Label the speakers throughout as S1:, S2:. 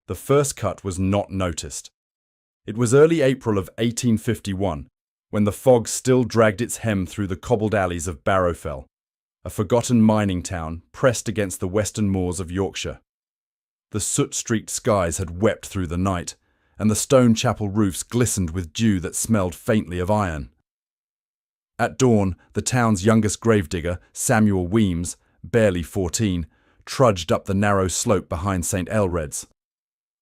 S1: The first cut was not noticed. It was early April of 1851, when the fog still dragged its hem through the cobbled alleys of Barrowfell, a forgotten mining town pressed against the western moors of Yorkshire. The soot-streaked skies had wept through the night, and the stone chapel roofs glistened with dew that smelled faintly of iron. At dawn, the town's youngest gravedigger, Samuel Weems, barely 14, trudged up the narrow slope behind St. Elred's.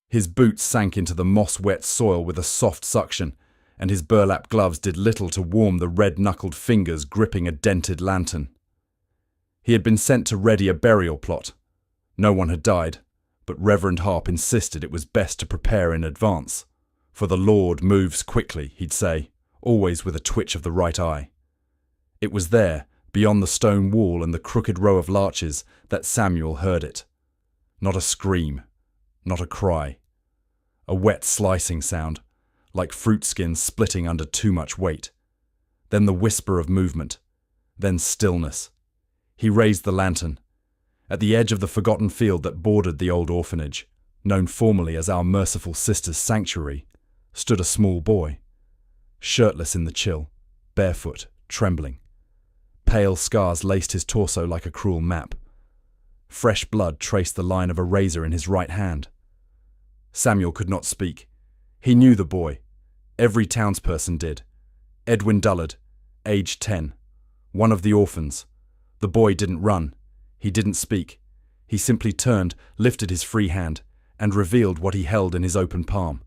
S1: His boots sank into the moss-wet soil with a soft suction, and his burlap gloves did little to warm the red-knuckled fingers gripping a dented lantern. He had been sent to ready a burial plot. No one had died, but Reverend Harp insisted it was best to prepare in advance. For the Lord moves quickly, he'd say, always with a twitch of the right eye. It was there, beyond the stone wall and the crooked row of larches, that Samuel heard it. Not a scream, not a cry. A wet slicing sound, like fruit skins splitting under too much weight. Then the whisper of movement. Then stillness. He raised the lantern. At the edge of the forgotten field that bordered the old orphanage, known formerly as Our Merciful Sisters' Sanctuary, stood a small boy. Shirtless in the chill, barefoot, trembling. Pale scars laced his torso like a cruel map. Fresh blood traced the line of a razor in his right hand. Samuel could not speak. He knew the boy. Every townsperson did. Edwin Dullard, aged 10. One of the orphans. The boy didn't run. He didn't speak. He simply turned, lifted his free hand, and revealed what he held in his open palm.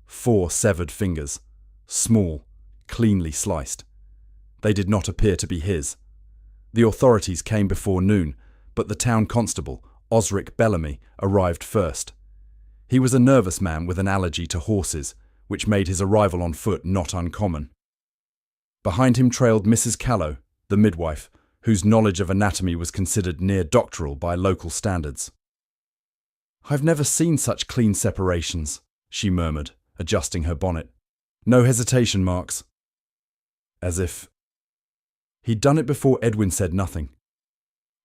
S1: 4 severed fingers. Small, cleanly sliced. They did not appear to be his. The authorities came before noon, but the town constable, Osric Bellamy, arrived first. He was a nervous man with an allergy to horses, which made his arrival on foot not uncommon. Behind him trailed Mrs. Callow, the midwife, whose knowledge of anatomy was considered near doctoral by local standards. "I've never seen such clean separations," she murmured, adjusting her bonnet. "No hesitation marks." As if... He'd done it before Edwin said nothing.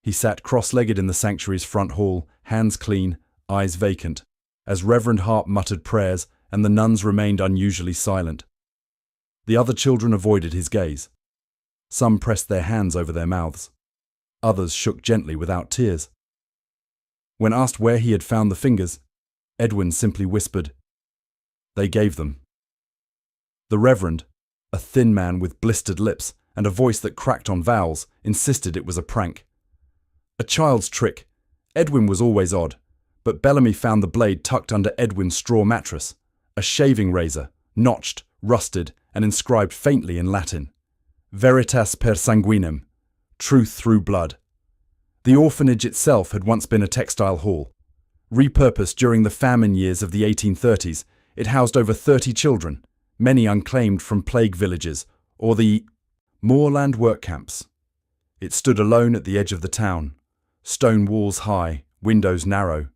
S1: He sat cross-legged in the sanctuary's front hall, hands clean, eyes vacant, as Reverend Harp muttered prayers and the nuns remained unusually silent. The other children avoided his gaze. Some pressed their hands over their mouths. Others shook gently without tears. When asked where he had found the fingers, Edwin simply whispered, "They gave them." The Reverend, a thin man with blistered lips and a voice that cracked on vowels, insisted it was a prank. A child's trick. Edwin was always odd, but Bellamy found the blade tucked under Edwin's straw mattress, a shaving razor, notched, rusted, and inscribed faintly in Latin. Veritas per sanguinem, truth through blood. The orphanage itself had once been a textile hall. Repurposed during the famine years of the 1830s, it housed over 30 children, many unclaimed from plague villages or the moorland work camps. It stood alone at the edge of the town, stone walls high, windows narrow,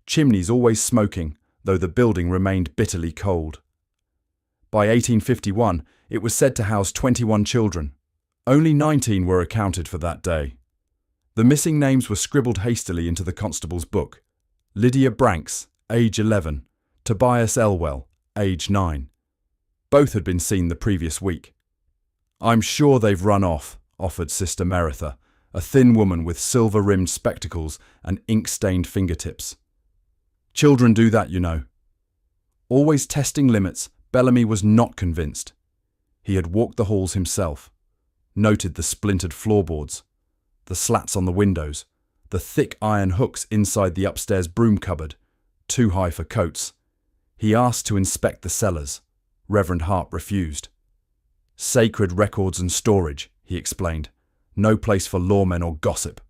S1: chimneys always smoking, though the building remained bitterly cold. By 1851, it was said to house 21 children. Only 19 were accounted for that day. The missing names were scribbled hastily into the constable's book. Lydia Branks, age 11, Tobias Elwell, age 9. Both had been seen the previous week. "I'm sure they've run off," offered Sister Meritha, a thin woman with silver-rimmed spectacles and ink-stained fingertips. "Children do that, you know." Always testing limits, Bellamy was not convinced. He had walked the halls himself, noted the splintered floorboards, the slats on the windows, the thick iron hooks inside the upstairs broom cupboard, too high for coats. He asked to inspect the cellars. Reverend Harp refused. "Sacred records and storage," he explained. "No place for lawmen or gossip."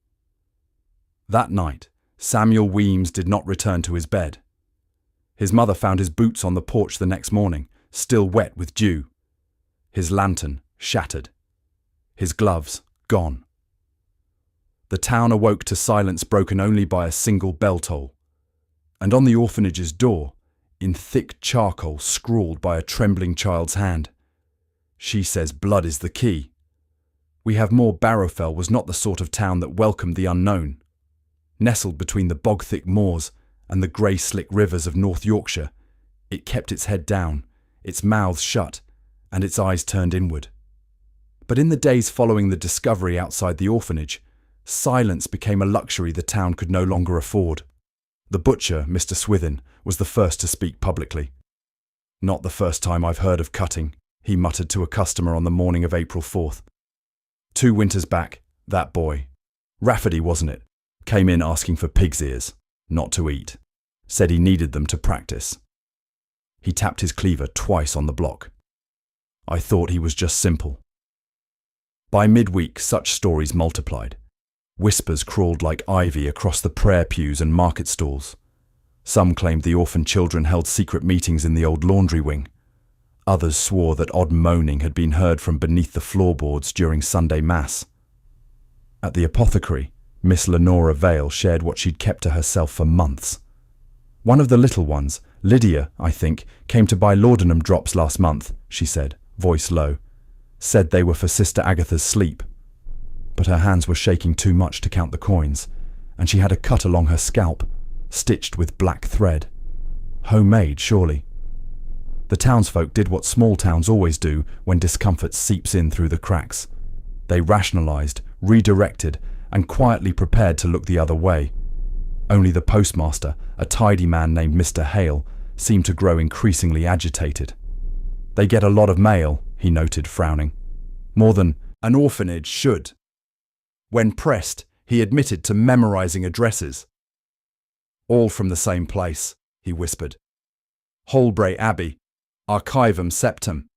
S1: That night, Samuel Weems did not return to his bed. His mother found his boots on the porch the next morning, still wet with dew. His lantern shattered. His gloves gone. The town awoke to silence broken only by a single bell toll. And on the orphanage's door, in thick charcoal scrawled by a trembling child's hand, "She says blood is the key." We have more Barrowfell was not the sort of town that welcomed the unknown. Nestled between the bog-thick moors and the grey slick rivers of North Yorkshire, it kept its head down, its mouth shut, and its eyes turned inward. But in the days following the discovery outside the orphanage, silence became a luxury the town could no longer afford. The butcher, Mr. Swithin, was the first to speak publicly. "Not the first time I've heard of cutting," he muttered to a customer on the morning of April 4th. "2 winters back, that boy, Rafferty wasn't it, came in asking for pig's ears, not to eat. Said he needed them to practice." He tapped his cleaver twice on the block. "I thought he was just simple." By midweek, such stories multiplied. Whispers crawled like ivy across the prayer pews and market stalls. Some claimed the orphan children held secret meetings in the old laundry wing. Others swore that odd moaning had been heard from beneath the floorboards during Sunday Mass. At the apothecary, Miss Lenora Vale shared what she'd kept to herself for months. "One of the little ones, Lydia, I think, came to buy laudanum drops last month," she said, voice low. "Said they were for Sister Agatha's sleep. But her hands were shaking too much to count the coins, and she had a cut along her scalp, stitched with black thread. Homemade, surely." The townsfolk did what small towns always do when discomfort seeps in through the cracks. They rationalized, redirected, and quietly prepared to look the other way. Only the postmaster, a tidy man named Mr. Hale, seemed to grow increasingly agitated. "They get a lot of mail," he noted, frowning. "More than an orphanage should." When pressed, he admitted to memorizing addresses. "All from the same place," he whispered. "Holbray Abbey, Archivum Septem."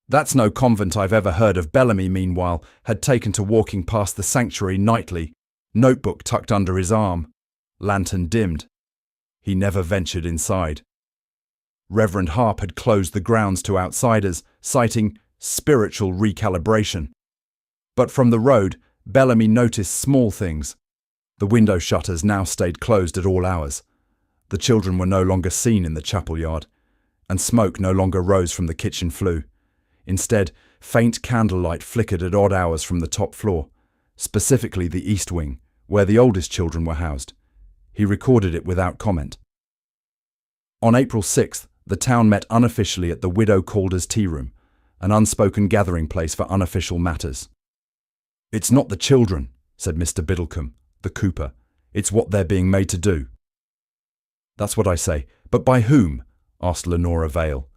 S1: That's no convent I've ever heard of. Bellamy, meanwhile, had taken to walking past the sanctuary nightly, notebook tucked under his arm, lantern dimmed. He never ventured inside. Reverend Harp had closed the grounds to outsiders, citing spiritual recalibration. But from the road, Bellamy noticed small things. The window shutters now stayed closed at all hours. The children were no longer seen in the chapel yard, and smoke no longer rose from the kitchen flue. Instead, faint candlelight flickered at odd hours from the top floor, specifically the east wing, where the oldest children were housed. He recorded it without comment. On April 6th, the town met unofficially at the Widow Calder's tea room, an unspoken gathering place for unofficial matters. "It's not the children," said Mr. Biddlecombe, the cooper. "It's what they're being made to do." "That's what I say. But by whom?" asked Lenora Vale.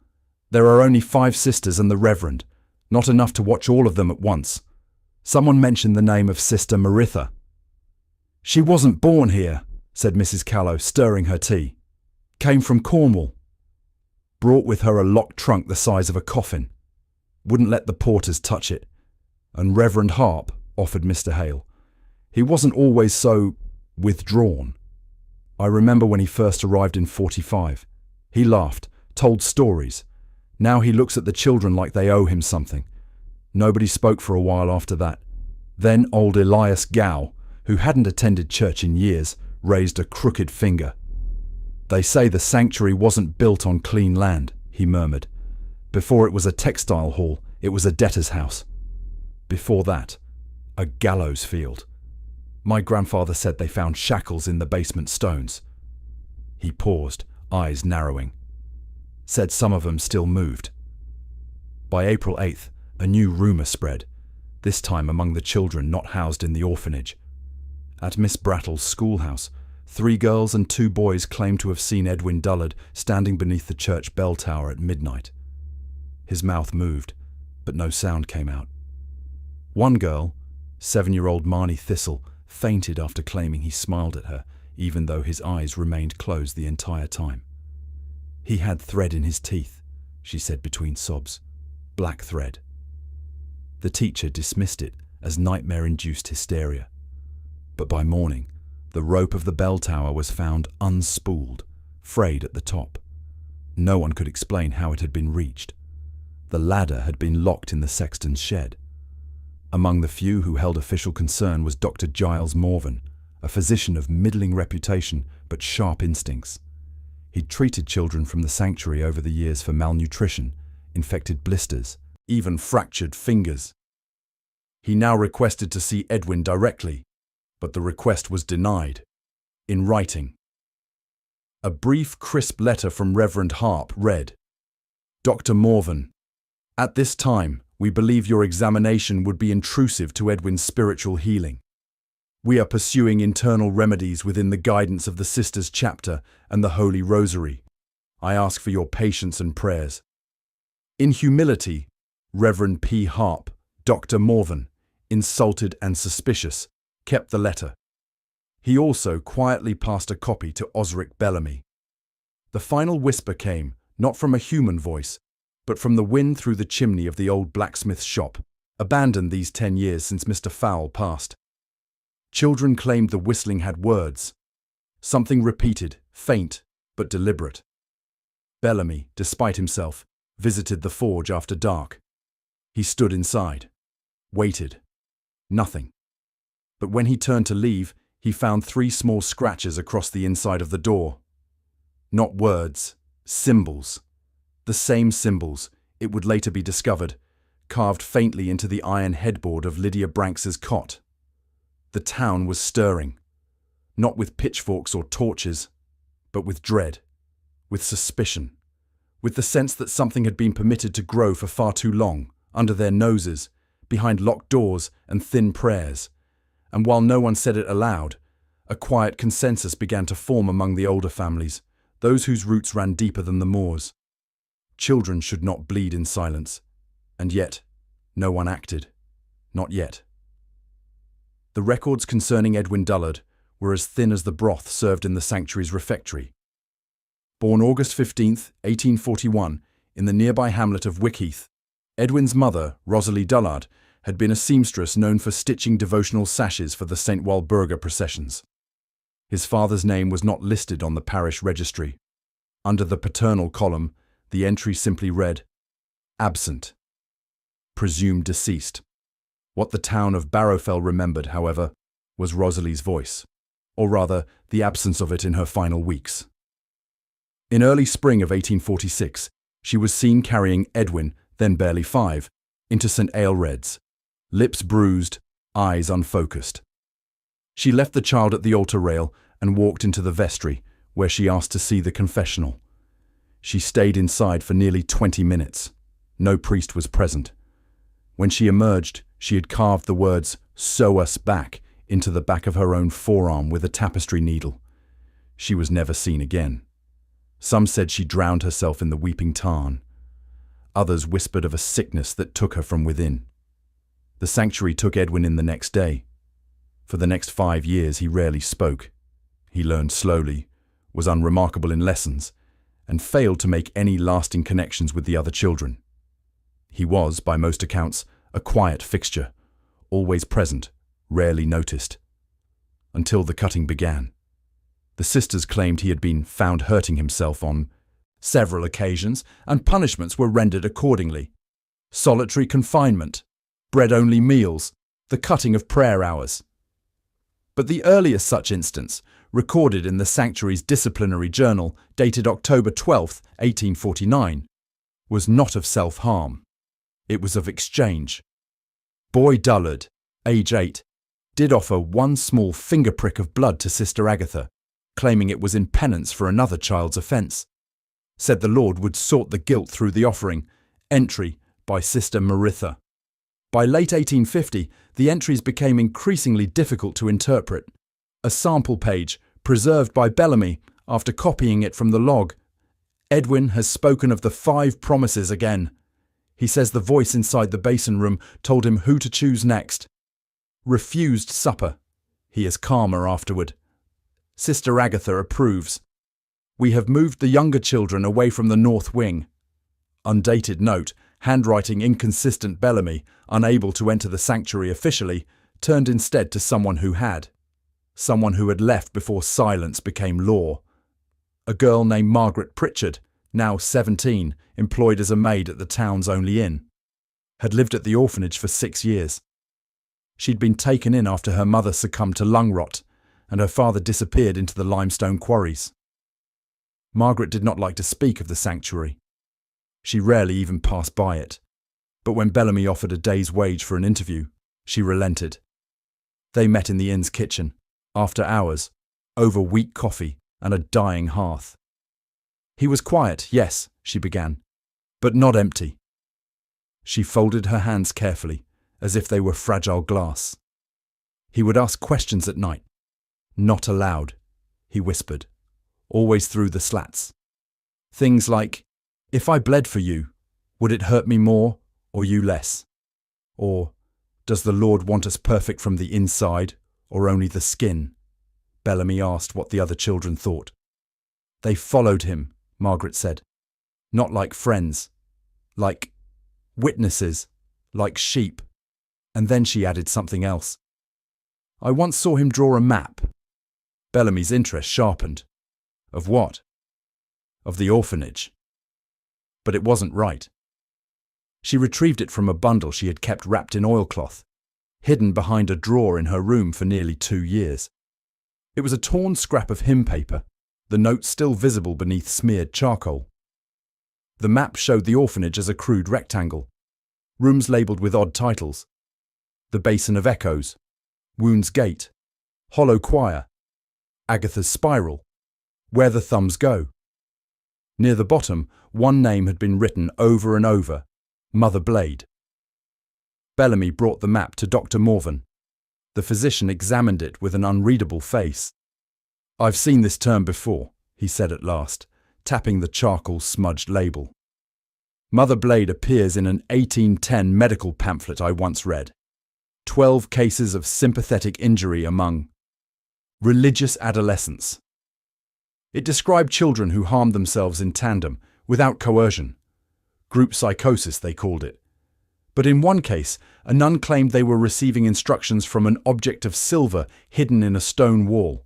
S1: "There are only 5 sisters and the Reverend, not enough to watch all of them at once. Someone mentioned the name of Sister Maritha." "She wasn't born here," said Mrs. Callow, stirring her tea. "Came from Cornwall. Brought with her a locked trunk the size of a coffin. Wouldn't let the porters touch it. And Reverend Harp," offered Mr. Hale. "He wasn't always so withdrawn. I remember when he first arrived in 45. He laughed, told stories. Now he looks at the children like they owe him something. Nobody spoke for a while after that. Then old Elias Gow, who hadn't attended church in years, raised a crooked finger. 'They say the sanctuary wasn't built on clean land,' he murmured. 'Before it was a textile hall, it was a debtor's house. Before that, a gallows field. My grandfather said they found shackles in the basement stones.' He paused, eyes narrowing. Said some of them still moved. By April 8th, a new rumour spread, this time among the children not housed in the orphanage. At Miss Brattle's schoolhouse, 3 girls and 2 boys claimed to have seen Edwin Dullard standing beneath the church bell tower at midnight. His mouth moved, but no sound came out. One girl, 7-year-old Marnie Thistle, fainted after claiming he smiled at her, even though his eyes remained closed the entire time. "He had thread in his teeth," she said between sobs. "Black thread." The teacher dismissed it as nightmare-induced hysteria. But by morning, the rope of the bell tower was found unspooled, frayed at the top. No one could explain how it had been reached. The ladder had been locked in the sexton's shed. Among the few who held official concern was Dr. Giles Morvan, a physician of middling reputation but sharp instincts. He'd treated children from the sanctuary over the years for malnutrition, infected blisters, even fractured fingers. He now requested to see Edwin directly, but the request was denied, in writing. A brief, crisp letter from Reverend Harp read, Dr. Morvan, at this time, we believe your examination would be intrusive to Edwin's spiritual healing. We are pursuing internal remedies within the guidance of the Sisters Chapter and the Holy Rosary. I ask for your patience and prayers. In humility, Reverend P. Harp, Dr. Morvan, insulted and suspicious, kept the letter. He also quietly passed a copy to Osric Bellamy. The final whisper came, not from a human voice, but from the wind through the chimney of the old blacksmith's shop, abandoned these 10 years since Mr. Fowle passed. Children claimed the whistling had words, something repeated, faint but deliberate. Bellamy, despite himself, visited the forge after dark. He stood inside, waited. Nothing. But when he turned to leave, he found 3 small scratches across the inside of the door. Not words, symbols. The same symbols, it would later be discovered, carved faintly into the iron headboard of Lydia Branks's cot. The town was stirring, not with pitchforks or torches, but with dread, with suspicion, with the sense that something had been permitted to grow for far too long, under their noses, behind locked doors and thin prayers. And while no one said it aloud, a quiet consensus began to form among the older families, those whose roots ran deeper than the moors. Children should not bleed in silence, and yet no one acted, not yet. The records concerning Edwin Dullard were as thin as the broth served in the sanctuary's refectory. Born August 15, 1841, in the nearby hamlet of Wickheath, Edwin's mother, Rosalie Dullard, had been a seamstress known for stitching devotional sashes for the St. Walburga processions. His father's name was not listed on the parish registry. Under the paternal column, the entry simply read, absent, presumed deceased. What the town of Barrowfell remembered, however, was Rosalie's voice, or rather, the absence of it in her final weeks. In early spring of 1846, she was seen carrying Edwin, then barely 5, into St. Aelred's, lips bruised, eyes unfocused. She left the child at the altar rail and walked into the vestry, where she asked to see the confessional. She stayed inside for nearly 20 minutes. No priest was present. When she emerged, she had carved the words, "Sew us back," into the back of her own forearm with a tapestry needle. She was never seen again. Some said she drowned herself in the weeping tarn. Others whispered of a sickness that took her from within. The sanctuary took Edwin in the next day. For the next 5 years he rarely spoke. He learned slowly, was unremarkable in lessons, and failed to make any lasting connections with the other children. He was, by most accounts, a quiet fixture, always present, rarely noticed. Until the cutting began. The sisters claimed he had been found hurting himself on several occasions, and punishments were rendered accordingly. Solitary confinement, bread-only meals, the cutting of prayer hours. But the earliest such instance, recorded in the sanctuary's disciplinary journal dated October 12, 1849, was not of self-harm. It was of exchange. Boy Dullard, age 8, did offer one small finger prick of blood to Sister Agatha, claiming it was in penance for another child's offence. Said the Lord would sort the guilt through the offering. Entry by Sister Maritha. By late 1850, the entries became increasingly difficult to interpret. A sample page, preserved by Bellamy after copying it from the log. Edwin has spoken of the 5 promises again. He says the voice inside the basin room told him who to choose next. Refused supper. He is calmer afterward. Sister Agatha approves. We have moved the younger children away from the north wing. Undated note, handwriting inconsistent. Bellamy, unable to enter the sanctuary officially, turned instead to someone who had. Someone who had left before silence became law. A girl named Margaret Pritchard, now 17, employed as a maid at the town's only inn. Had lived at the orphanage for 6 years. She'd been taken in after her mother succumbed to lung rot, and her father disappeared into the limestone quarries. Margaret did not like to speak of the sanctuary. She rarely even passed by it, but when Bellamy offered a day's wage for an interview, she relented. They met in the inn's kitchen, after hours, over weak coffee and a dying hearth. He was quiet, yes, she began, but not empty. She folded her hands carefully, as if they were fragile glass. He would ask questions at night. Not aloud, he whispered, always through the slats. Things like, if I bled for you, would it hurt me more or you less? Or, does the Lord want us perfect from the inside or only the skin? Bellamy asked what the other children thought. They followed him, Margaret said. Not like friends, like witnesses, like sheep. And then she added something else. I once saw him draw a map. Bellamy's interest sharpened. Of what? Of the orphanage. But it wasn't right. She retrieved it from a bundle she had kept wrapped in oilcloth, hidden behind a drawer in her room for nearly 2 years. It was a torn scrap of hymn paper, the notes still visible beneath smeared charcoal. The map showed the orphanage as a crude rectangle, rooms labelled with odd titles. The Basin of Echoes, Wound's Gate, Hollow Choir, Agatha's Spiral, Where the Thumbs Go. Near the bottom, one name had been written over and over, Mother Blade. Bellamy brought the map to Dr. Morvan. The physician examined it with an unreadable face. I've seen this term before, he said at last, tapping the charcoal-smudged label. Mother Blade appears in an 1810 medical pamphlet I once read. 12 cases of sympathetic injury among religious adolescents. It described children who harmed themselves in tandem, without coercion. Group psychosis, they called it. But in one case, a nun claimed they were receiving instructions from an object of silver hidden in a stone wall.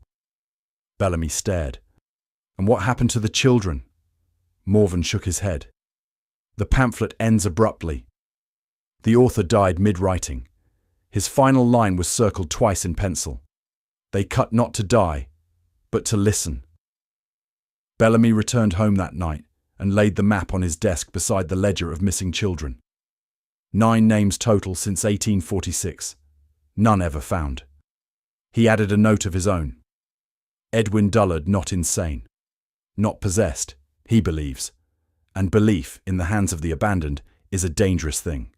S1: Bellamy stared. And what happened to the children? Morvan shook his head. The pamphlet ends abruptly. The author died mid-writing. His final line was circled twice in pencil. They cut not to die, but to listen. Bellamy returned home that night and laid the map on his desk beside the ledger of missing children. 9 names total since 1846. None ever found. He added a note of his own. Edwin Dullard not insane. Not possessed, he believes. And belief, in the hands of the abandoned, is a dangerous thing.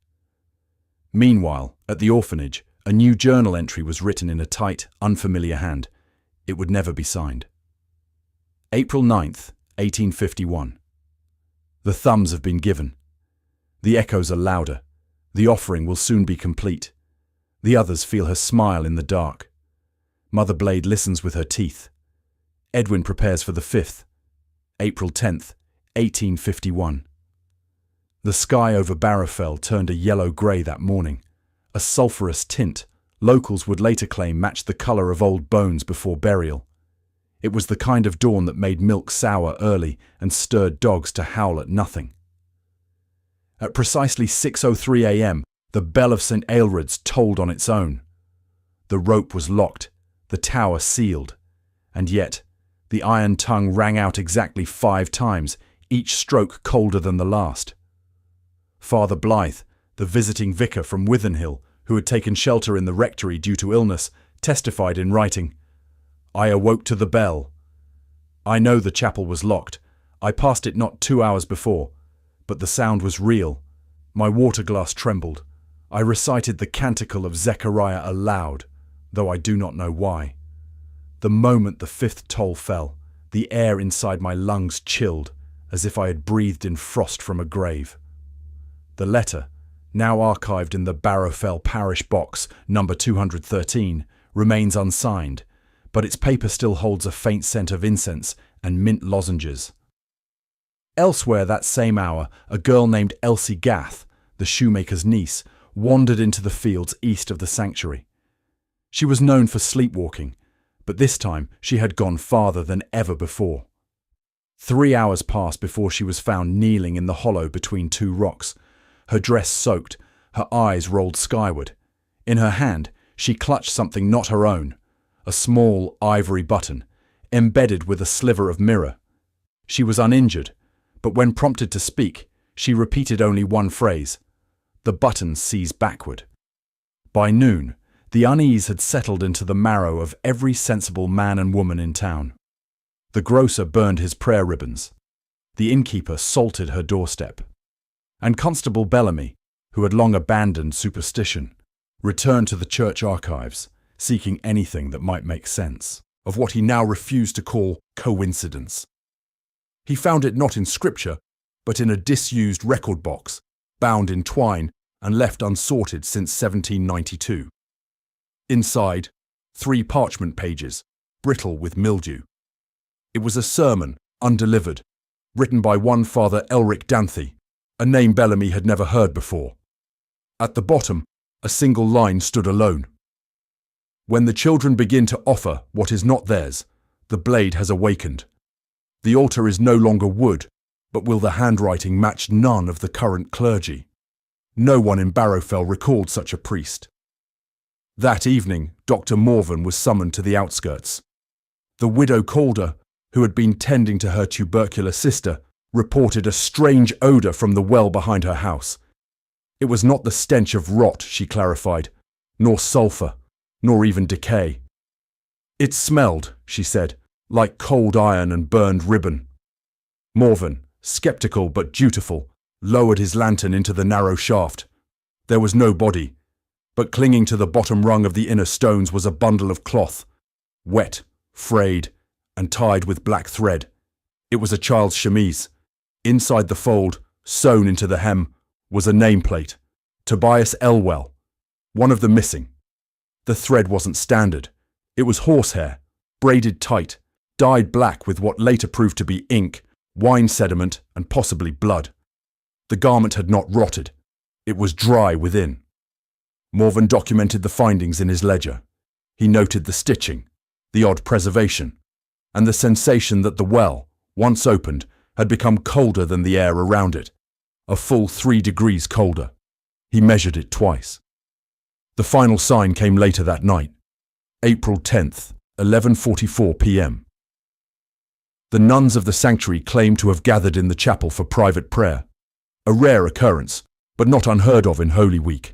S1: Meanwhile, at the orphanage, a new journal entry was written in a tight, unfamiliar hand. It would never be signed. April 9th, 1851. The thumbs have been given. The echoes are louder. The offering will soon be complete. The others feel her smile in the dark. Mother Blade listens with her teeth. Edwin prepares for the 5th. April 10th, 1851. The sky over Barrowfell turned a yellow-grey that morning, a sulphurous tint locals would later claim matched the colour of old bones before burial. It was the kind of dawn that made milk sour early and stirred dogs to howl at nothing. At precisely 6:03 a.m, the bell of St. Aelred's tolled on its own. The rope was locked, the tower sealed, and yet the iron tongue rang out exactly 5 times, each stroke colder than the last. Father Blythe, the visiting vicar from Withenhill, who had taken shelter in the rectory due to illness, testified in writing, "I awoke to the bell. I know the chapel was locked. I passed it not 2 hours before, but the sound was real. My water glass trembled. I recited the canticle of Zechariah aloud, though I do not know why. The moment the 5th toll fell, the air inside my lungs chilled, as if I had breathed in frost from a grave." The letter, now archived in the Barrowfell Parish Box, number 213, remains unsigned, but its paper still holds a faint scent of incense and mint lozenges. Elsewhere that same hour, a girl named Elsie Gath, the shoemaker's niece, wandered into the fields east of the sanctuary. She was known for sleepwalking, but this time she had gone farther than ever before. 3 hours passed before she was found kneeling in the hollow between 2 rocks, her dress soaked, her eyes rolled skyward. In her hand, she clutched something not her own, a small ivory button, embedded with a sliver of mirror. She was uninjured, but when prompted to speak, she repeated only one phrase: "The button sees backward." By noon, the unease had settled into the marrow of every sensible man and woman in town. The grocer burned his prayer ribbons. The innkeeper salted her doorstep. And Constable Bellamy, who had long abandoned superstition, returned to the church archives, seeking anything that might make sense of what he now refused to call coincidence. He found it not in scripture, but in a disused record box, bound in twine and left unsorted since 1792. Inside, 3 parchment pages, brittle with mildew. It was a sermon, undelivered, written by one Father Elric Danthi, a name Bellamy had never heard before. At the bottom, a single line stood alone. When the children begin to offer what is not theirs, the blade has awakened. The altar is no longer wood, but will the handwriting match none of the current clergy? No one in Barrowfell recalled such a priest. That evening, Dr. Morven was summoned to the outskirts. The widow Calder, who had been tending to her tubercular sister, reported a strange odour from the well behind her house. It was not the stench of rot, she clarified, nor sulphur, nor even decay. It smelled, she said, like cold iron and burned ribbon. Morven, sceptical but dutiful, lowered his lantern into the narrow shaft. There was no body, but clinging to the bottom rung of the inner stones was a bundle of cloth, wet, frayed, and tied with black thread. It was a child's chemise. Inside the fold, sewn into the hem, was a nameplate, Tobias Elwell, one of the missing. The thread wasn't standard. It was horsehair, braided tight, dyed black with what later proved to be ink, wine sediment, and possibly blood. The garment had not rotted. It was dry within. Morven documented the findings in his ledger. He noted the stitching, the odd preservation, and the sensation that the well, once opened, had become colder than the air around it, a full 3 degrees colder. He measured it twice. The final sign came later that night, April 10th, 11:44 p.m. The nuns of the sanctuary claimed to have gathered in the chapel for private prayer, a rare occurrence, but not unheard of in Holy Week.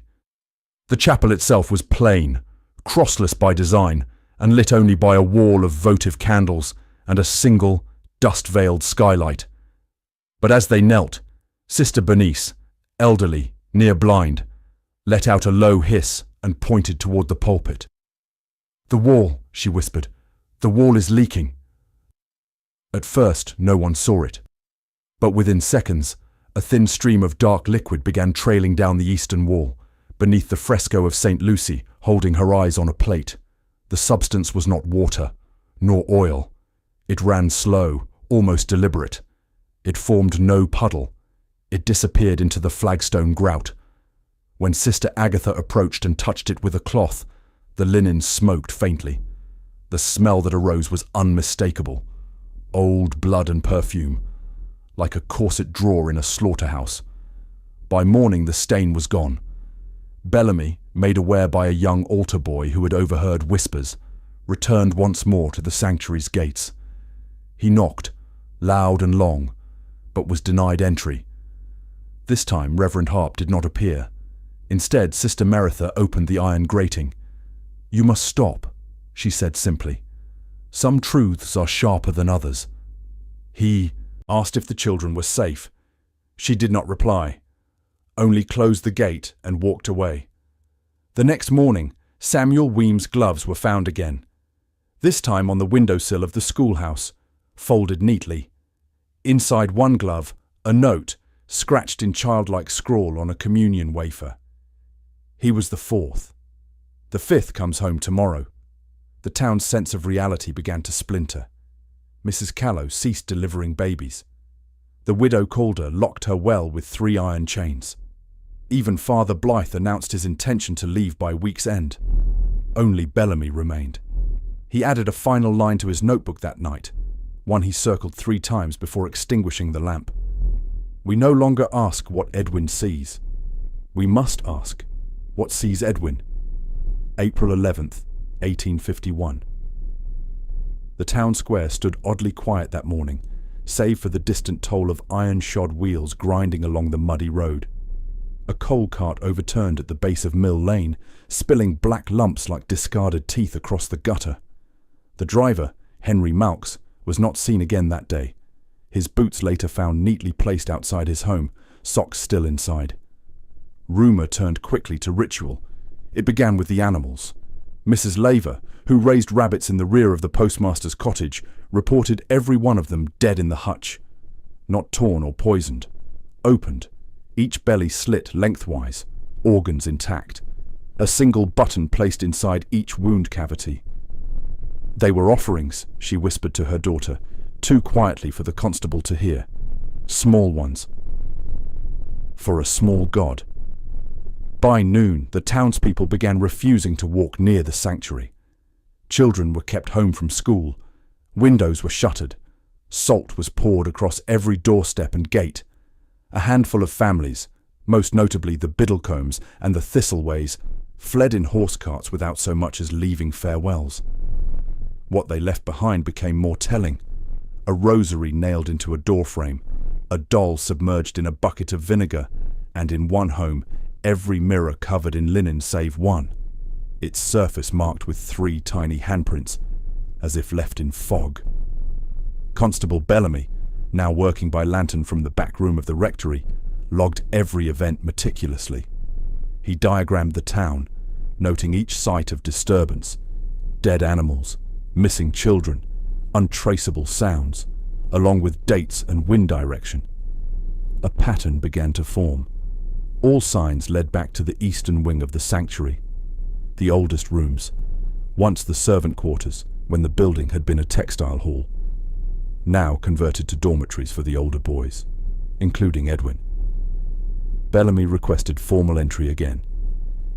S1: The chapel itself was plain, crossless by design, and lit only by a wall of votive candles and a single, dust-veiled skylight. But as they knelt, Sister Bernice, elderly, near blind, let out a low hiss and pointed toward the pulpit. "The wall," she whispered. "The wall is leaking." At first, no one saw it. But within seconds, a thin stream of dark liquid began trailing down the eastern wall, beneath the fresco of St. Lucy, holding her eyes on a plate. The substance was not water, nor oil. It ran slow, almost deliberate. It formed no puddle. It disappeared into the flagstone grout. When Sister Agatha approached and touched it with a cloth, the linen smoked faintly. The smell that arose was unmistakable. Old blood and perfume, like a corset drawer in a slaughterhouse. By morning the stain was gone. Bellamy, made aware by a young altar boy who had overheard whispers, returned once more to the sanctuary's gates. He knocked, loud and long, but was denied entry. This time Reverend Harp did not appear. Instead, Sister Meritha opened the iron grating. "You must stop," she said simply. "Some truths are sharper than others." He asked if the children were safe. She did not reply, only closed the gate and walked away. The next morning, Samuel Weems' gloves were found again, this time on the windowsill of the schoolhouse, folded neatly. Inside one glove, a note, scratched in childlike scrawl on a communion wafer. He was the 4th. The 5th comes home tomorrow. The town's sense of reality began to splinter. Mrs. Callow ceased delivering babies. The widow Calder locked her well with 3 iron chains. Even Father Blythe announced his intention to leave by week's end. Only Bellamy remained. He added a final line to his notebook that night, one he circled 3 times before extinguishing the lamp. "We no longer ask what Edwin sees. We must ask, what sees Edwin?" April 11th, 1851. The town square stood oddly quiet that morning, save for the distant toll of iron-shod wheels grinding along the muddy road. A coal cart overturned at the base of Mill Lane, spilling black lumps like discarded teeth across the gutter. The driver, Henry Malks, was not seen again that day. His boots later found neatly placed outside his home, socks still inside. Rumour turned quickly to ritual. It began with the animals. Mrs. Laver, who raised rabbits in the rear of the postmaster's cottage, reported every one of them dead in the hutch. Not torn or poisoned. Opened, each belly slit lengthwise, organs intact. A single button placed inside each wound cavity. They were offerings, she whispered to her daughter, too quietly for the constable to hear. Small ones. For a small god. By noon, the townspeople began refusing to walk near the sanctuary. Children were kept home from school. Windows were shuttered. Salt was poured across every doorstep and gate. A handful of families, most notably the Biddlecombes and the Thistleways, fled in horse carts without so much as leaving farewells. What they left behind became more telling. A rosary nailed into a doorframe, a doll submerged in a bucket of vinegar, and in one home, every mirror covered in linen save one, its surface marked with 3 tiny handprints, as if left in fog. Constable Bellamy, now working by lantern from the back room of the rectory, logged every event meticulously. He diagrammed the town, noting each site of disturbance, dead animals, missing children, untraceable sounds, along with dates and wind direction. A pattern began to form. All signs led back to the eastern wing of the sanctuary, the oldest rooms, once the servant quarters when the building had been a textile hall, now converted to dormitories for the older boys, including Edwin. Bellamy requested formal entry again.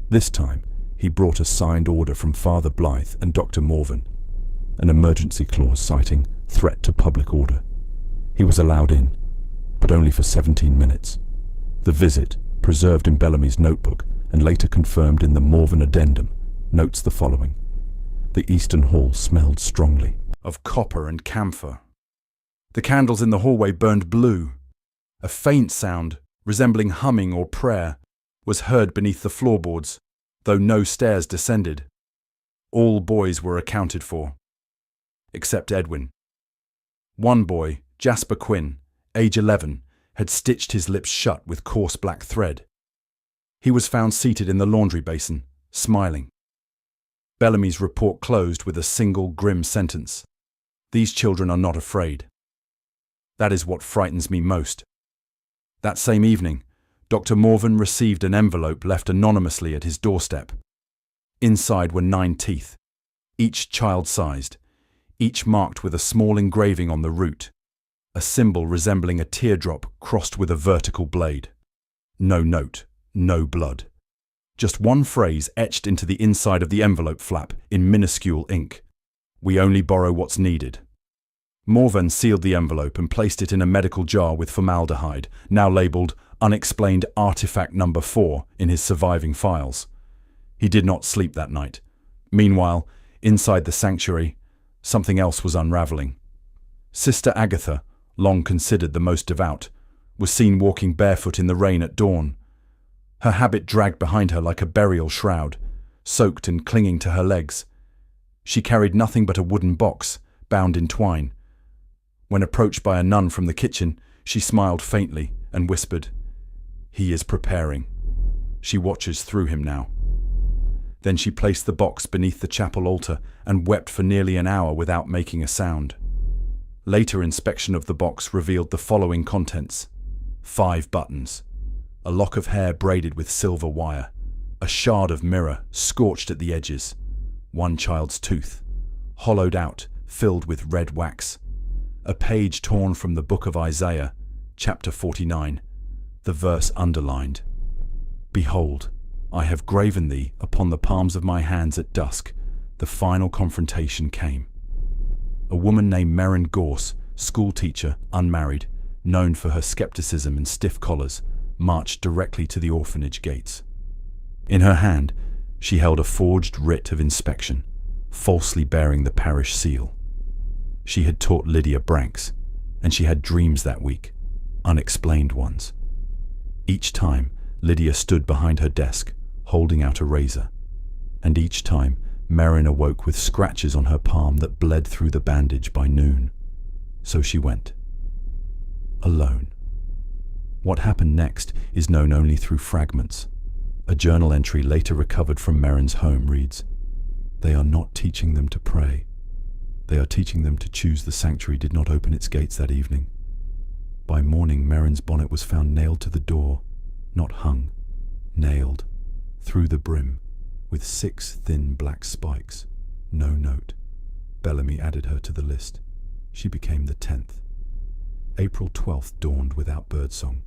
S1: This time, he brought a signed order from Father Blythe and Dr. Morven, an emergency clause citing threat to public order. He was allowed in, but only for 17 minutes. The visit, preserved in Bellamy's notebook and later confirmed in the Morven addendum, notes the following. The eastern hall smelled strongly of copper and camphor. The candles in the hallway burned blue. A faint sound, resembling humming or prayer, was heard beneath the floorboards, though no stairs descended. All boys were accounted for, except Edwin. One boy, Jasper Quinn, age 11, had stitched his lips shut with coarse black thread. He was found seated in the laundry basin, smiling. Bellamy's report closed with a single grim sentence. These children are not afraid. That is what frightens me most. That same evening, Dr. Morven received an envelope left anonymously at his doorstep. Inside were 9 teeth, each child-sized, each marked with a small engraving on the root, a symbol resembling a teardrop crossed with a vertical blade. No note, no blood. Just one phrase etched into the inside of the envelope flap in minuscule ink. We only borrow what's needed. Morven sealed the envelope and placed it in a medical jar with formaldehyde, now labelled Unexplained Artifact Number 4 in his surviving files. He did not sleep that night. Meanwhile, inside the sanctuary, something else was unravelling. Sister Agatha, long considered the most devout, was seen walking barefoot in the rain at dawn. Her habit dragged behind her like a burial shroud, soaked and clinging to her legs. She carried nothing but a wooden box, bound in twine. When approached by a nun from the kitchen, she smiled faintly and whispered, "He is preparing. She watches through him now." Then she placed the box beneath the chapel altar and wept for nearly an hour without making a sound. Later inspection of the box revealed the following contents: 5 buttons, a lock of hair braided with silver wire, a shard of mirror scorched at the edges, 1 child's tooth, hollowed out, filled with red wax, a page torn from the book of Isaiah, chapter 49, the verse underlined, "Behold, I have graven thee upon the palms of my hands at dusk." The final confrontation came. A woman named Merrin Gorse, schoolteacher, unmarried, known for her skepticism and stiff collars, marched directly to the orphanage gates. In her hand, she held a forged writ of inspection, falsely bearing the parish seal. She had taught Lydia Branks, and she had dreams that week, unexplained ones. Each time, Lydia stood behind her desk, holding out a razor, and each time, Merrin awoke with scratches on her palm that bled through the bandage by noon.
S2: So she went. Alone. What happened next is known only through fragments. A journal entry later recovered from Merrin's home reads, "They are not teaching them to pray. They are teaching them to choose. The sanctuary did not open its gates that evening. By morning, Merrin's bonnet was found nailed to the door, not hung, nailed, through the brim, with 6 thin black spikes. No note. Bellamy added her to the list. She became the 10th. April 12th dawned without birdsong.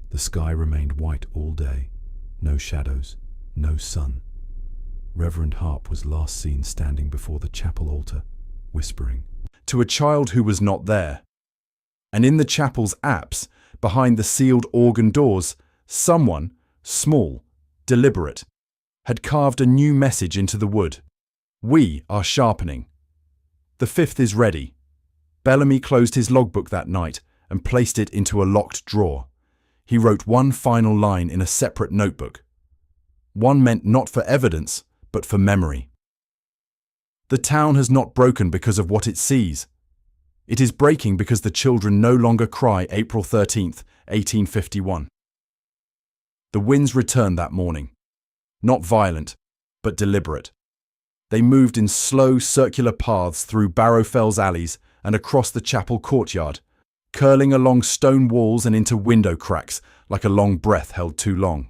S2: The sky remained white all day. No shadows, no sun. Reverend Harp was last seen standing before the chapel altar, whispering
S1: to a child who was not there. And in the chapel's apse, behind the sealed organ doors, someone, small, deliberate, had carved a new message into the wood. We are sharpening. The 5th is ready. Bellamy closed his logbook that night and placed it into a locked drawer. He wrote one final line in a separate notebook. One meant not for evidence, but for memory. The town has not broken because of what it sees. It is breaking because the children no longer cry April 13th, 1851. The winds returned that morning. Not violent, but deliberate. They moved in slow circular paths through Barrowfell's alleys and across the chapel courtyard, curling along stone walls and into window cracks like a long breath held too long.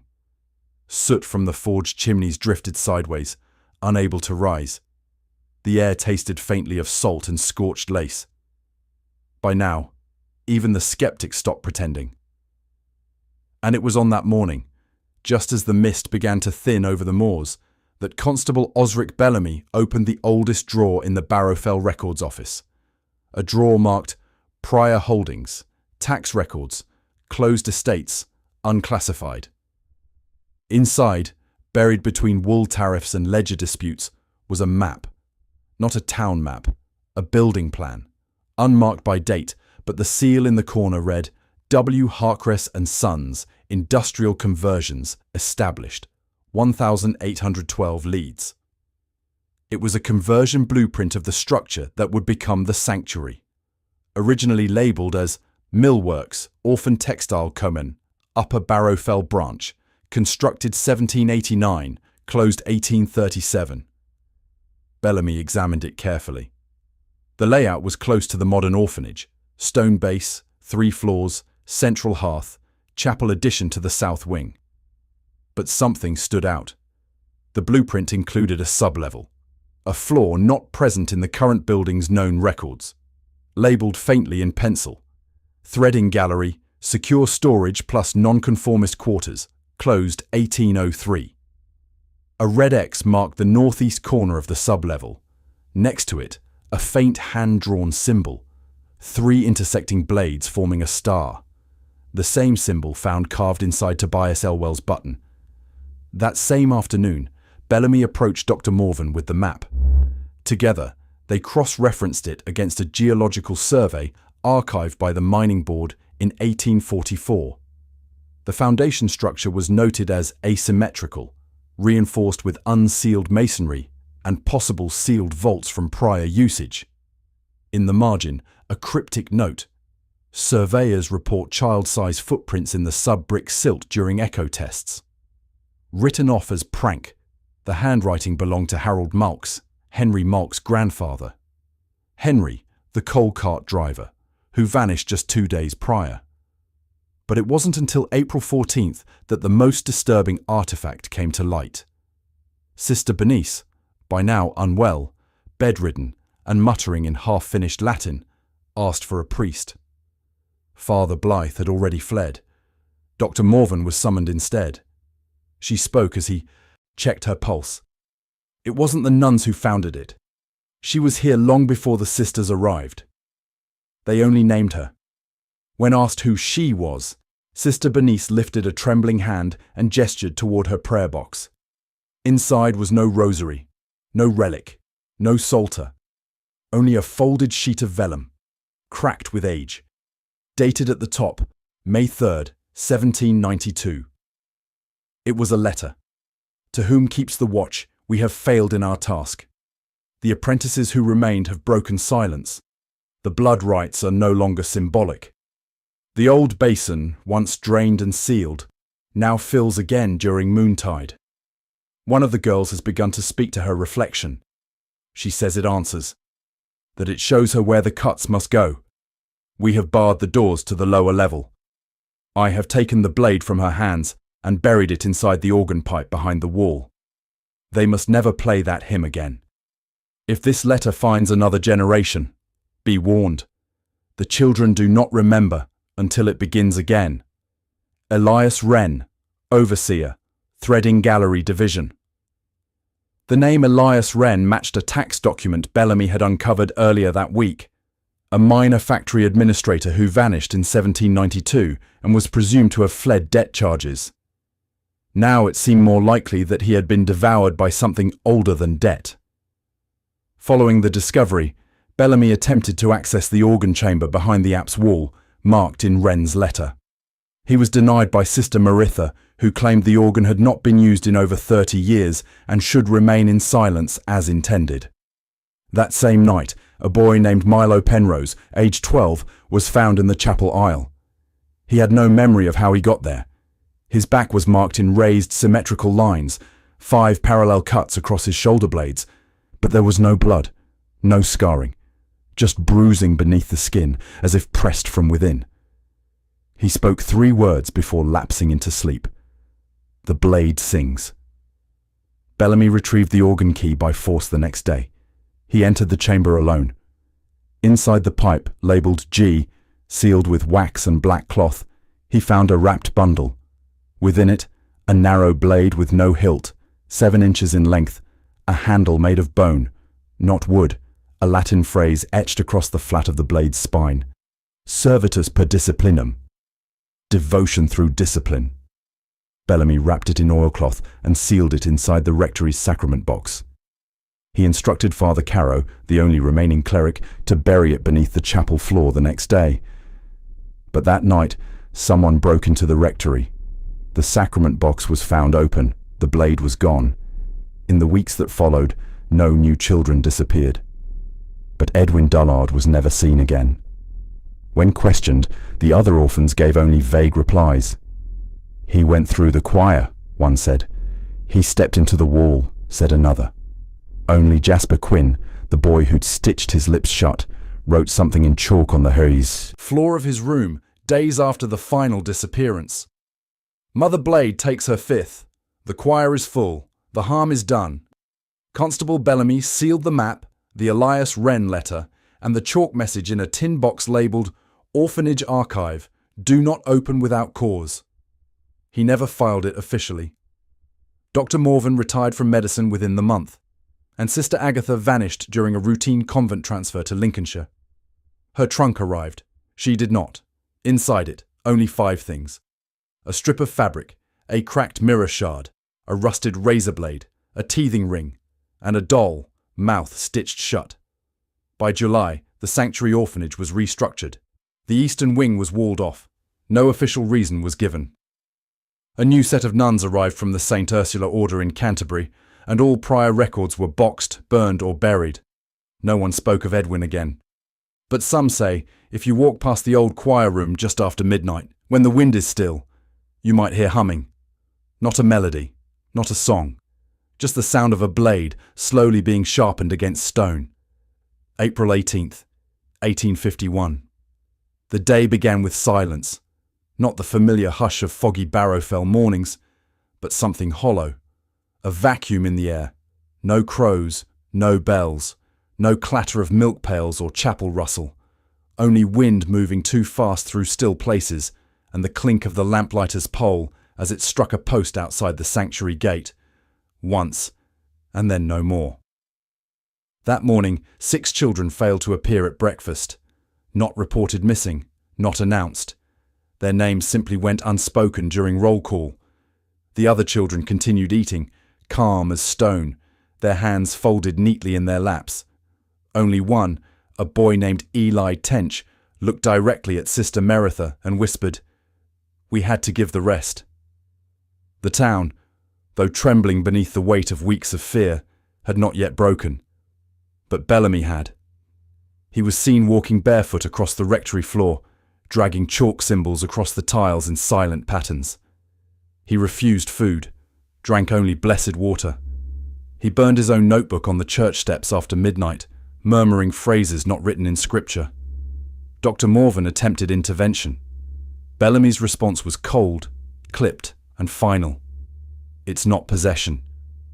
S1: Soot from the forged chimneys drifted sideways, unable to rise. The air tasted faintly of salt and scorched lace. By now, even the skeptics stopped pretending. And it was on that morning, just as the mist began to thin over the moors, that Constable Osric Bellamy opened the oldest drawer in the Barrowfell Records Office. A drawer marked Prior Holdings, Tax Records, Closed Estates, Unclassified. Inside, buried between wool tariffs and ledger disputes, was a map. Not a town map, a building plan, unmarked by date, but the seal in the corner read, W. Harkress and Sons, Industrial Conversions, Established, 1812 Leeds. It was a conversion blueprint of the structure that would become the sanctuary. Originally labelled as Millworks, Orphan Textile Common, Upper Barrowfell Branch, constructed 1789, closed 1837. Bellamy examined it carefully. The layout was close to the modern orphanage, stone base, 3 floors, central hearth, chapel addition to the south wing. But something stood out. The blueprint included a sub-level, a floor not present in the current building's known records, labelled faintly in pencil, threading gallery, secure storage plus nonconformist quarters, closed 1803. A red X marked the northeast corner of the sub-level. Next to it, a faint hand-drawn symbol, 3 intersecting blades forming a star. The same symbol found carved inside Tobias Elwell's button. That same afternoon, Bellamy approached Dr. Morvan with the map. Together, they cross-referenced it against a geological survey archived by the Mining Board in 1844. The foundation structure was noted as asymmetrical, reinforced with unsealed masonry and possible sealed vaults from prior usage. In the margin, a cryptic note. Surveyors report child-size footprints in the sub-brick silt during echo tests. Written off as prank, the handwriting belonged to Harold Malks, Henry Malks' grandfather. Henry, the coal cart driver, who vanished just 2 days prior. But it wasn't until April 14th that the most disturbing artifact came to light. Sister Bernice, by now unwell, bedridden, and muttering in half-finished Latin, asked for a priest. Father Blythe had already fled. Dr. Morvan was summoned instead. She spoke as he checked her pulse. It wasn't the nuns who founded it. She was here long before the sisters arrived. They only named her. When asked who she was, Sister Bernice lifted a trembling hand and gestured toward her prayer box. Inside was no rosary, no relic, no psalter, only a folded sheet of vellum, cracked with age, dated at the top, May 3rd, 1792. It was a letter. To whom keeps the watch, we have failed in our task. The apprentices who remained have broken silence. The blood rites are no longer symbolic. The old basin, once drained and sealed, now fills again during moontide. One of the girls has begun to speak to her reflection. She says it answers, that it shows her where the cuts must go. We have barred the doors to the lower level. I have taken the blade from her hands and buried it inside the organ pipe behind the wall. They must never play that hymn again. If this letter finds another generation, be warned. The children do not remember until it begins again. Elias Wren, Overseer, Threading Gallery Division. The name Elias Wren matched a tax document Bellamy had uncovered earlier that week. A minor factory administrator who vanished in 1792 and was presumed to have fled debt charges. Now it seemed more likely that he had been devoured by something older than debt. Following the discovery, Bellamy attempted to access the organ chamber behind the apse wall, marked in Wren's letter. He was denied by Sister Maritha, who claimed the organ had not been used in over 30 years and should remain in silence as intended. That same night, a boy named Milo Penrose, aged 12, was found in the chapel aisle. He had no memory of how he got there. His back was marked in raised, symmetrical lines, 5 parallel cuts across his shoulder blades, but there was no blood, no scarring, just bruising beneath the skin, as if pressed from within. He spoke 3 words before lapsing into sleep. The blade sings. Bellamy retrieved the organ key by force the next day. He entered the chamber alone. Inside the pipe, labelled G, sealed with wax and black cloth, he found a wrapped bundle. Within it, a narrow blade with no hilt, 7 inches in length, a handle made of bone, not wood, a Latin phrase etched across the flat of the blade's spine. Servitus per disciplinum. Devotion through discipline. Bellamy wrapped it in oilcloth and sealed it inside the rectory's sacrament box. He instructed Father Caro, the only remaining cleric, to bury it beneath the chapel floor the next day. But that night, someone broke into the rectory. The sacrament box was found open. The blade was gone. In the weeks that followed, no new children disappeared. But Edwin Dullard was never seen again. When questioned, the other orphans gave only vague replies. He went through the choir, one said. He stepped into the wall, said another. Only Jasper Quinn, the boy who'd stitched his lips shut, wrote something in chalk on the floor of his room days after the final disappearance. Mother Blade takes her 5th. The choir is full. The harm is done. Constable Bellamy sealed the map, the Elias Wren letter, and the chalk message in a tin box labelled Orphanage Archive, do not open without cause. He never filed it officially. Dr. Morvan retired from medicine within the month, and Sister Agatha vanished during a routine convent transfer to Lincolnshire. Her trunk arrived. She did not. Inside it, only 5 things. A strip of fabric, a cracked mirror shard, a rusted razor blade, a teething ring, and a doll, mouth stitched shut. By July, the sanctuary orphanage was restructured. The eastern wing was walled off. No official reason was given. A new set of nuns arrived from the St. Ursula Order in Canterbury, and all prior records were boxed, burned, or buried. No one spoke of Edwin again. But some say, if you walk past the old choir room just after midnight, when the wind is still, you might hear humming. Not a melody, not a song, just the sound of a blade slowly being sharpened against stone. April 18th, 1851. The day began with silence, not the familiar hush of foggy Barrowfell mornings, but something hollow, a vacuum in the air. No crows, no bells, no clatter of milk pails or chapel rustle, only wind moving too fast through still places and the clink of the lamplighter's pole as it struck a post outside the sanctuary gate, once, and then no more. That morning, 6 children failed to appear at breakfast, not reported missing, not announced. Their names simply went unspoken during roll call. The other children continued eating, calm as stone, their hands folded neatly in their laps. Only one, a boy named Eli Tench, looked directly at Sister Maritha and whispered, "We had to give the rest." The town, though trembling beneath the weight of weeks of fear, had not yet broken. But Bellamy had. He was seen walking barefoot across the rectory floor, dragging chalk symbols across the tiles in silent patterns. He refused food, drank only blessed water. He burned his own notebook on the church steps after midnight, murmuring phrases not written in scripture. Dr. Morvan attempted intervention. Bellamy's response was cold, clipped, and final. It's not possession,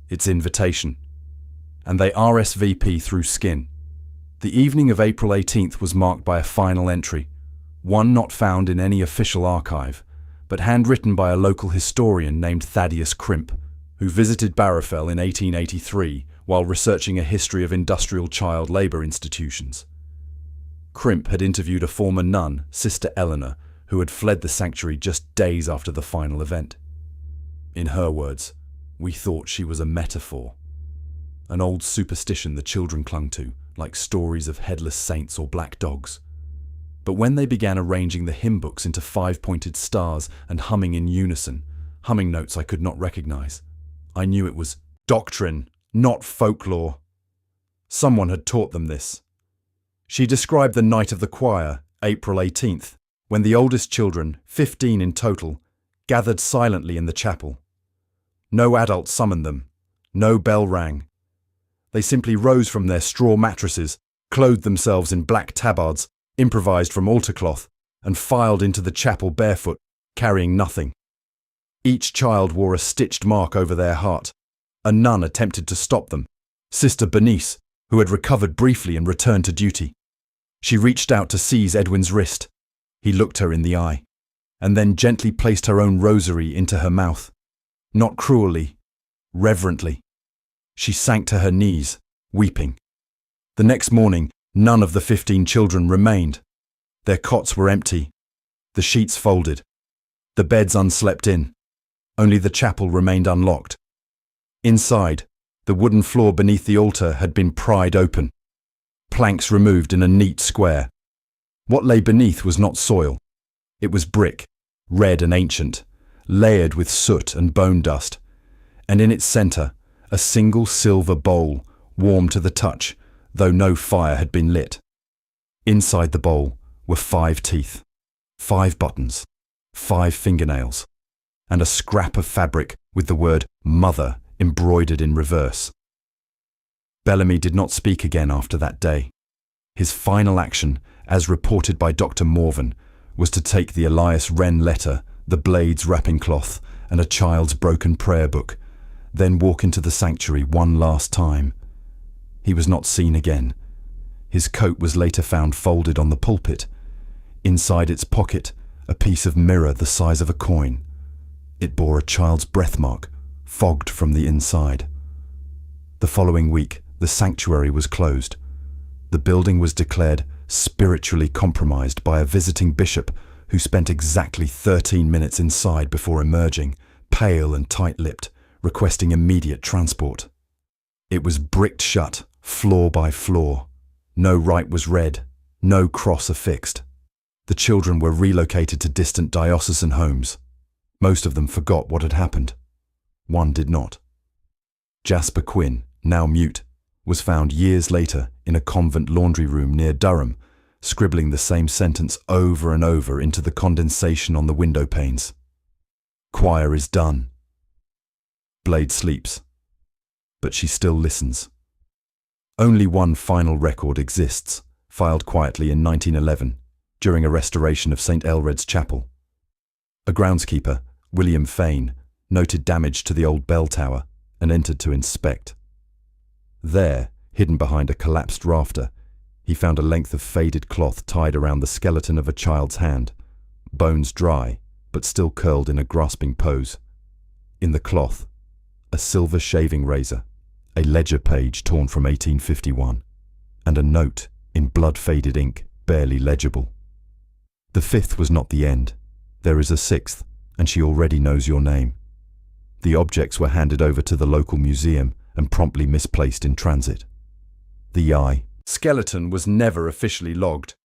S1: it's invitation. And they RSVP through skin. The evening of April 18th was marked by a final entry, one not found in any official archive, but handwritten by a local historian named Thaddeus Crimp, who visited Barrowfell in 1883 while researching a history of industrial child labour institutions. Crimp had interviewed a former nun, Sister Eleanor, who had fled the sanctuary just days after the final event. In her words, "We thought she was a metaphor," an old superstition the children clung to, like stories of headless saints or black dogs. But when they began arranging the hymn books into 5-pointed stars and humming in unison, humming notes I could not recognize, I knew it was doctrine, not folklore. Someone had taught them this. She described the night of the choir, April 18th, when the oldest children, 15 in total, gathered silently in the chapel. No adult summoned them. No bell rang. They simply rose from their straw mattresses, clothed themselves in black tabards, improvised from altar cloth, and filed into the chapel barefoot, carrying nothing. Each child wore a stitched mark over their heart. A nun attempted to stop them, Sister Bernice, who had recovered briefly and returned to duty. She reached out to seize Edwin's wrist. He looked her in the eye, and then gently placed her own rosary into her mouth. Not cruelly, reverently. She sank to her knees, weeping. The next morning, none of the 15 children remained. Their cots were empty, the sheets folded, the beds unslept in. Only the chapel remained unlocked. Inside, the wooden floor beneath the altar had been pried open, planks removed in a neat square. What lay beneath was not soil. It was brick, red and ancient, layered with soot and bone dust, and in its centre, a single silver bowl, warm to the touch, though no fire had been lit. Inside the bowl were 5 teeth, 5 buttons, 5 fingernails, and a scrap of fabric with the word "Mother" embroidered in reverse. Bellamy did not speak again after that day. His final action, as reported by Dr. Morvan, was to take the Elias Wren letter, the Blades wrapping cloth, and a child's broken prayer book, then walk into the sanctuary one last time. He was not seen again. His coat was later found folded on the pulpit. Inside its pocket, a piece of mirror the size of a coin. It bore a child's breath mark, fogged from the inside. The following week, the sanctuary was closed. The building was declared spiritually compromised by a visiting bishop who spent exactly 13 minutes inside before emerging, pale and tight-lipped, requesting immediate transport. It was bricked shut, floor by floor. No rite was read, no cross affixed. The children were relocated to distant diocesan homes. Most of them forgot what had happened. One did not. Jasper Quinn, now mute, was found years later in a convent laundry room near Durham, scribbling the same sentence over and over into the condensation on the window panes. Choir is done. Blade sleeps, but she still listens. Only one final record exists, filed quietly in 1911, during a restoration of St. Elred's Chapel. A groundskeeper, William Fane, noted damage to the old bell tower and entered to inspect. There, hidden behind a collapsed rafter, he found a length of faded cloth tied around the skeleton of a child's hand, bones dry, but still curled in a grasping pose. In the cloth, a silver shaving razor, a ledger page torn from 1851, and a note in blood-faded ink, barely legible. The 5th was not the end. There is a 6th, and she already knows your name. The objects were handed over to the local museum and promptly misplaced in transit. The skeleton was never officially logged,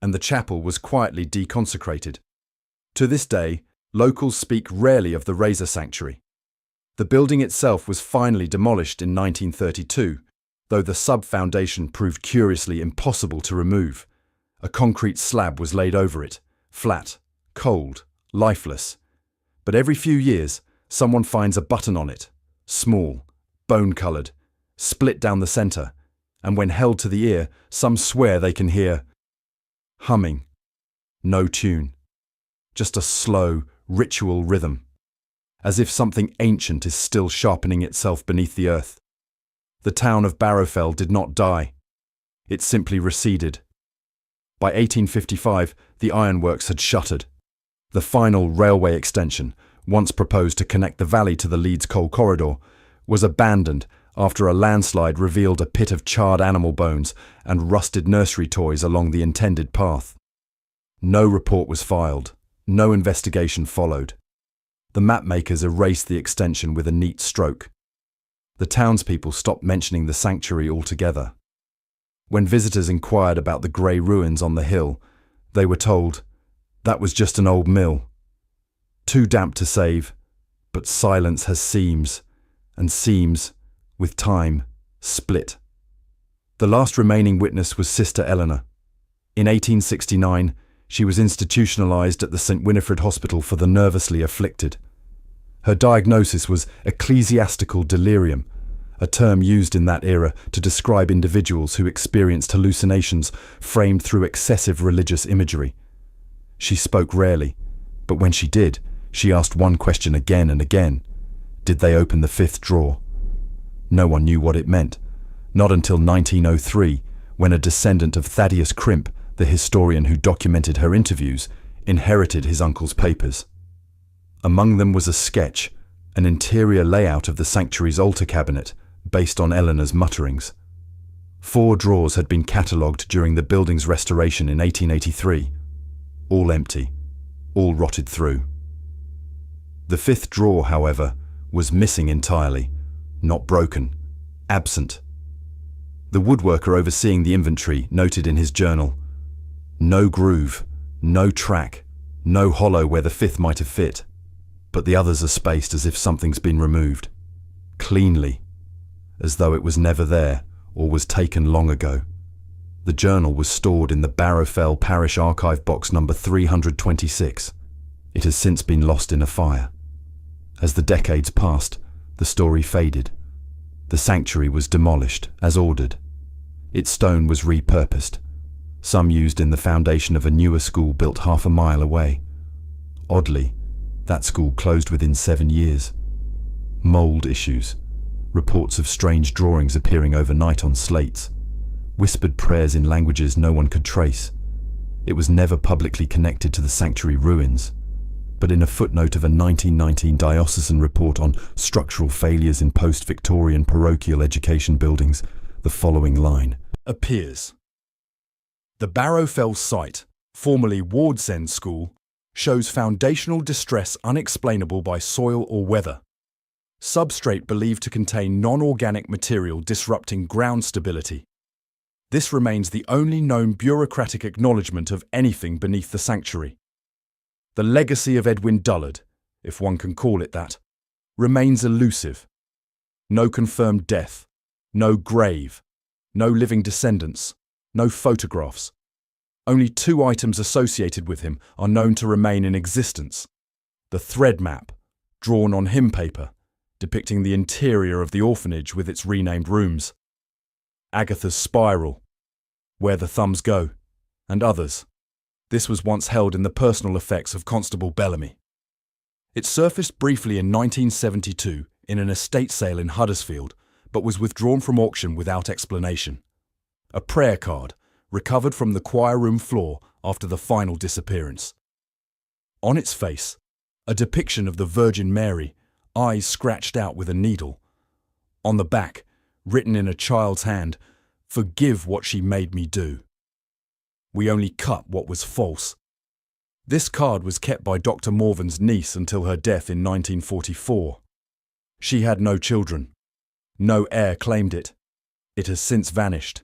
S1: and the chapel was quietly deconsecrated. To this day, locals speak rarely of the Razor Sanctuary. The building itself was finally demolished in 1932, though the sub-foundation proved curiously impossible to remove. A concrete slab was laid over it, flat, cold, lifeless. But every few years, someone finds a button on it, small, bone-coloured, split down the centre, and when held to the ear, some swear they can hear humming. No tune. Just a slow, ritual rhythm, as if something ancient is still sharpening itself beneath the earth. The town of Barrowfell did not die. It simply receded. By 1855, the ironworks had shuttered. The final railway extension, once proposed to connect the valley to the Leeds coal corridor, was abandoned after a landslide revealed a pit of charred animal bones and rusted nursery toys along the intended path. No report was filed. No investigation followed. The mapmakers erased the extension with a neat stroke. The townspeople stopped mentioning the sanctuary altogether. When visitors inquired about the grey ruins on the hill, they were told that was just an old mill. Too damp to save, but silence has seams, and seams, with time, split. The last remaining witness was Sister Eleanor. In 1869, she was institutionalized at the St. Winifred Hospital for the nervously afflicted. Her diagnosis was ecclesiastical delirium, a term used in that era to describe individuals who experienced hallucinations framed through excessive religious imagery. She spoke rarely, but when she did, she asked one question again and again. Did they open the fifth drawer? No one knew what it meant, not until 1903, when a descendant of Thaddeus Crimp, the historian who documented her interviews, inherited his uncle's papers. Among them was a sketch, an interior layout of the sanctuary's altar cabinet, based on Eleanor's mutterings. 4 drawers had been catalogued during the building's restoration in 1883. All empty, all rotted through. The 5th drawer, however, was missing entirely, not broken, absent. The woodworker overseeing the inventory noted in his journal, "No groove, no track, no hollow where the 5th might have fit, but the others are spaced as if something's been removed. Cleanly, as though it was never there or was taken long ago." The journal was stored in the Barrowfell Parish Archive Box number 326. It has since been lost in a fire. As the decades passed, the story faded. The sanctuary was demolished, as ordered. Its stone was repurposed, some used in the foundation of a newer school built half a mile away. Oddly, that school closed within 7 years. Mold issues, reports of strange drawings appearing overnight on slates, whispered prayers in languages no one could trace. It was never publicly connected to the sanctuary ruins, but in a footnote of a 1919 diocesan report on structural failures in post-Victorian parochial education buildings, the following line appears. The Barrowfell site, formerly Wardsend School, shows foundational distress unexplainable by soil or weather. Substrate believed to contain non-organic material disrupting ground stability. This remains the only known bureaucratic acknowledgement of anything beneath the sanctuary. The legacy of Edwin Dullard, if one can call it that, remains elusive. No confirmed death, no grave, no living descendants, no photographs. Only 2 items associated with him are known to remain in existence. The thread map, drawn on hymn paper, depicting the interior of the orphanage with its renamed rooms. Agatha's spiral, Where the Thumbs Go, and others. This was once held in the personal effects of Constable Bellamy. It surfaced briefly in 1972 in an estate sale in Huddersfield, but was withdrawn from auction without explanation. A prayer card, recovered from the choir room floor after the final disappearance. On its face, a depiction of the Virgin Mary, eyes scratched out with a needle. On the back, written in a child's hand, "Forgive what she made me do. We only cut what was false." This card was kept by Dr. Morven's niece until her death in 1944. She had no children. No heir claimed it. It has since vanished.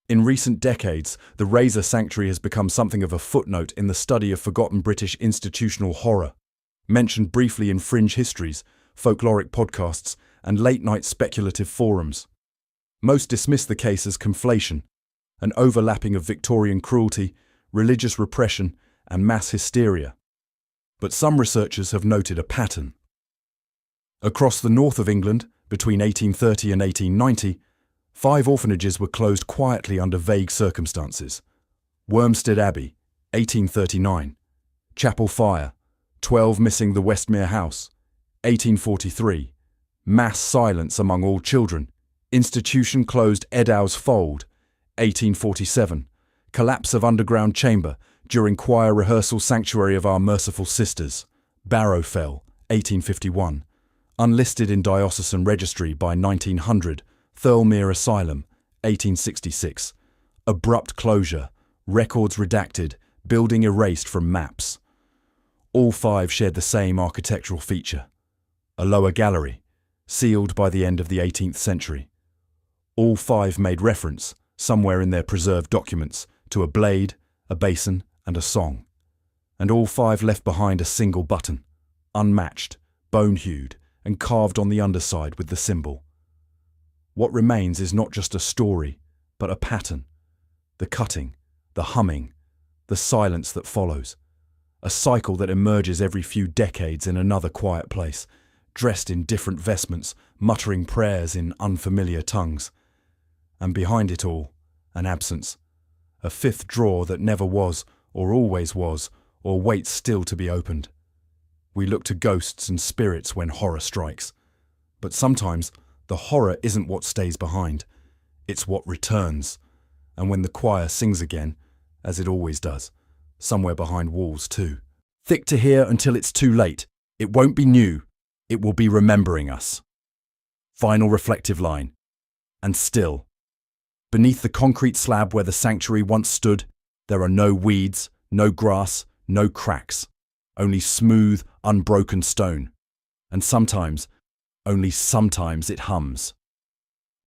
S1: In recent decades, the Razor Sanctuary has become something of a footnote in the study of forgotten British institutional horror, mentioned briefly in fringe histories, folkloric podcasts, and late-night speculative forums. Most dismiss the case as conflation, an overlapping of Victorian cruelty, religious repression, and mass hysteria. But some researchers have noted a pattern. Across the north of England, between 1830 and 1890, 5 orphanages were closed quietly under vague circumstances. Wormstead Abbey, 1839. Chapel Fire, 12 missing the Westmere House, 1843. Mass silence among all children. Institution closed Edow's Fold, 1847. Collapse of underground chamber during choir rehearsal Sanctuary of Our Merciful Sisters, Barrow Fell, 1851. Unlisted in diocesan registry by 1900, Thirlmere Asylum, 1866. Abrupt closure, records redacted, building erased from maps. All 5 shared the same architectural feature. A lower gallery, sealed by the end of the 18th century. All 5 made reference, somewhere in their preserved documents, to a blade, a basin, and a song. And all 5 left behind a single button, unmatched, bone-hued, and carved on the underside with the symbol. What remains is not just a story, but a pattern. The cutting, the humming, the silence that follows. A cycle that emerges every few decades in another quiet place, dressed in different vestments, muttering prayers in unfamiliar tongues. And behind it all, an absence. A 5th drawer that never was, or always was, or waits still to be opened. We look to ghosts and spirits when horror strikes. But sometimes, the horror isn't what stays behind. It's what returns. And when the choir sings again, as it always does, somewhere behind walls too. Thick to hear until it's too late. It won't be new. It will be remembering us. Final reflective line. And still. Beneath the concrete slab where the sanctuary once stood, there are no weeds, no grass, no cracks. Only smooth, unbroken stone. And sometimes, only sometimes it hums.